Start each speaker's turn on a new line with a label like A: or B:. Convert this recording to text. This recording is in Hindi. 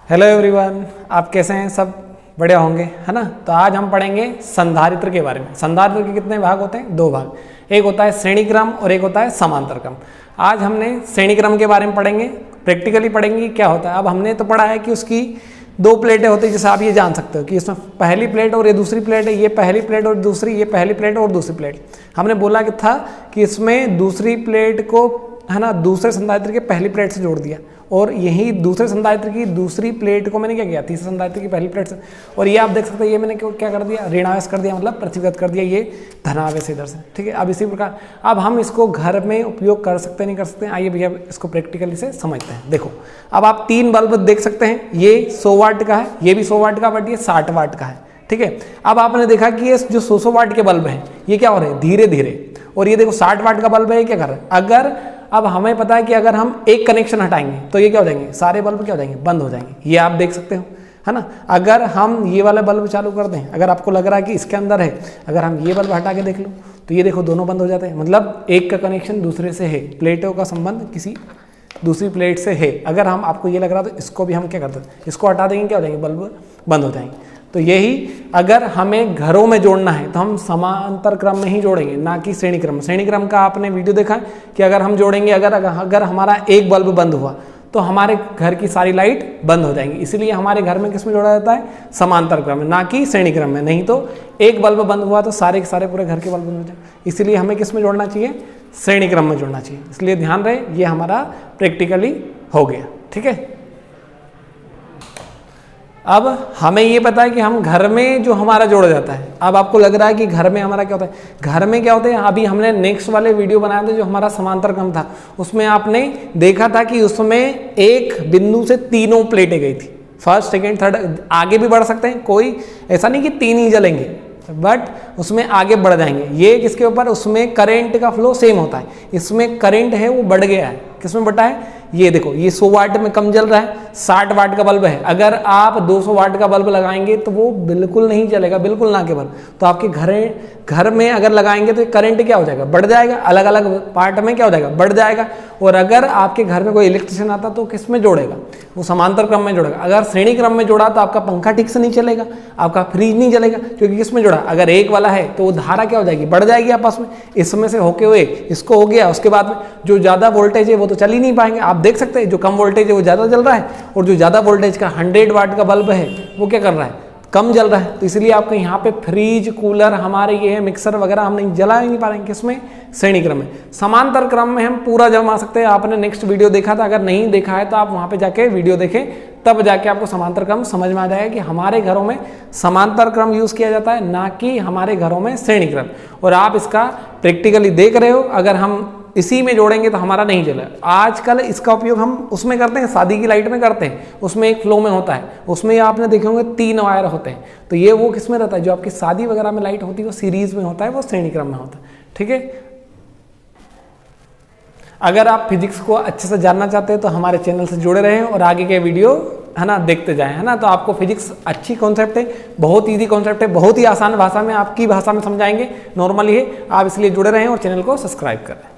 A: हेलो एवरीवन, आप कैसे हैं? सब बढ़िया होंगे, है ना। तो आज हम पढ़ेंगे संधारित्र के बारे में। संधारित्र के कितने भाग होते हैं? दो भाग, एक होता है श्रेणी क्रम और एक होता है समांतर क्रम। आज हमने श्रेणी क्रम के बारे में पढ़ेंगे, प्रैक्टिकली पढ़ेंगे क्या होता है। अब हमने तो पढ़ा है कि उसकी दो प्लेटें होती है, जैसे आप ये जान सकते हो कि इसमें पहली प्लेट और ये दूसरी प्लेट है, ये पहली प्लेट और दूसरी, ये पहली प्लेट और दूसरी प्लेट। हमने बोला कि था कि इसमें दूसरी प्लेट को, है ना, दूसरे संधारित्र के पहली प्लेट से जोड़ दिया, और यही दूसरे संधारित्र की दूसरी प्लेट को मैंने क्या किया, तीसरे संधारित्र की पहली प्लेट से। और ये आप देख सकते हैं, ये मैंने क्या कर दिया, ऋणावेश कर दिया, मतलब प्रतिगत कर दिया, ये धनावेश इधर से। ठीक है, अब इसी प्रकार अब हम इसको घर में उपयोग कर सकते नहीं कर सकते। आइए भैया इसको प्रैक्टिकली से समझते हैं। देखो, अब आप तीन बल्ब देख सकते हैं, ये 100 वाट का है, ये भी 100 वाट का, बट ये 60 वाट का है। ठीक है, अब आपने देखा कि ये जो 100 वाट के बल्ब हैं ये क्या हो रहे हैं, धीरे धीरे। और ये देखो 60 वाट का बल्ब है, ये क्या कर रहा है। अगर अब हमें पता है कि अगर हम एक कनेक्शन हटाएंगे तो ये क्या हो जाएंगे, सारे बल्ब क्या हो जाएंगे, बंद हो जाएंगे। ये आप देख सकते हो, है ना। अगर हम ये वाला बल्ब चालू कर दें, अगर आपको लग रहा है कि इसके अंदर है, अगर हम ये बल्ब हटा के देख लो तो ये देखो दोनों बंद हो जाते हैं। मतलब एक का कनेक्शन दूसरे से है, प्लेटों का संबंध किसी दूसरी प्लेट से है। अगर हम आपको ये लग रहा तो इसको भी हम क्या करते हैं, इसको हटा देंगे, क्या हो जाएंगे, बल्ब बंद हो जाएंगे। तो यही अगर हमें घरों में जोड़ना है तो हम समांतर क्रम में ही जोड़ेंगे, ना कि श्रेणी क्रम। श्रेणी क्रम का आपने वीडियो देखा कि अगर हम जोड़ेंगे, अगर हमारा एक बल्ब बंद हुआ तो हमारे घर की सारी लाइट बंद हो जाएंगी। इसीलिए हमारे घर में किस में जोड़ा जाता है, समांतर क्रम में, ना कि श्रेणी क्रम में। नहीं तो एक बल्ब बंद हुआ तो सारे के सारे पूरे घर के बल्ब बंद हो जाए। इसीलिए हमें किस में जोड़ना चाहिए, श्रेणी क्रम में जोड़ना चाहिए। इसलिए ध्यान रहे, ये हमारा प्रैक्टिकली हो गया। ठीक है, अब हमें ये पता है कि हम घर में जो हमारा जोड़ा जाता है। अब आपको लग रहा है कि घर में हमारा क्या होता है, घर में क्या होता है। अभी हमने नेक्स्ट वाले वीडियो बनाया था जो हमारा समांतर क्रम था, उसमें आपने देखा था कि उसमें एक बिंदु से तीनों प्लेटें गई थी, फर्स्ट सेकेंड थर्ड। आगे भी बढ़ सकते हैं, कोई ऐसा नहीं कि तीन ही जलेंगे, बट उसमें आगे बढ़ जाएंगे। ये किसके ऊपर, उसमें करंट का फ्लो सेम होता है। इसमें करंट है वो बढ़ गया है, किसमें बढ़ा है, ये देखो, ये 100 वाट में कम जल रहा है, 60 वाट का बल्ब है। अगर आप 200 वाट का बल्ब लगाएंगे तो वो बिल्कुल नहीं जलेगा, बिल्कुल ना के बल्ब। तो आपके घर में अगर लगाएंगे तो करंट क्या हो जाएगा, बढ़ जाएगा, अलग अलग पार्ट में क्या हो जाएगा, बढ़ जाएगा। और अगर आपके घर में कोई इलेक्ट्रिशियन आता तो किस में जोड़ेगा, वो समांतर क्रम में जोड़ेगा। अगर श्रेणी क्रम में जोड़ा तो आपका पंखा ठीक से नहीं चलेगा, आपका फ्रिज नहीं चलेगा, क्योंकि किस में जोड़ा, अगर एक वाला है तो वो धारा क्या हो जाएगी, बढ़ जाएगी आपस में। इसमें से होके हुए इसको हो गया, उसके बाद में जो ज्यादा वोल्टेज है वो तो चल ही नहीं पाएंगे। आप देख सकते हैं जो कम वोल्टेज है वो ज्यादा जल रहा है, और जो ज्यादा वोल्टेज का 100 वाट का बल्ब है वो क्या कर रहा है, कम जल रहा है। तो इसलिए आपके यहाँ पे फ्रिज, कूलर, हमारे ये है मिक्सर वगैरह हम नहीं जला ही नहीं पा रहे हैं। किसमें, श्रेणी क्रम में। समांतर क्रम में हम पूरा जमा सकते हैं। आपने नेक्स्ट वीडियो देखा था, अगर नहीं देखा है तो आप वहां पे जाके वीडियो देखें, तब जाके आपको समांतर क्रम समझ में आ जाएगा कि हमारे घरों में समांतर क्रम यूज किया जाता है, ना कि हमारे घरों में श्रेणी क्रम। और आप इसका प्रैक्टिकली देख रहे हो। अगर हम इसी में जोड़ेंगे तो हमारा नहीं जला। आजकल इसका उपयोग हम उसमें करते हैं, शादी की लाइट में करते हैं, उसमें एक फ्लो में होता है, उसमें आपने देखे होंगे 3 वायर होते हैं। तो ये वो किस में रहता है, जो आपकी शादी वगैरह में लाइट होती है वो सीरीज में होता है, वो श्रेणी क्रम में होता है। ठीक है, अगर आप फिजिक्स को अच्छे से जानना चाहते हैं तो हमारे चैनल से जुड़े रहें और आगे के वीडियो, है ना, देखते जाएं, है ना। तो आपको फिजिक्स अच्छी कॉन्सेप्ट है, बहुत इजी कॉन्सेप्ट है, बहुत ही आसान भाषा में, आपकी भाषा में समझाएंगे, नॉर्मली है। आप इसलिए जुड़े रहें और चैनल को सब्सक्राइब करें।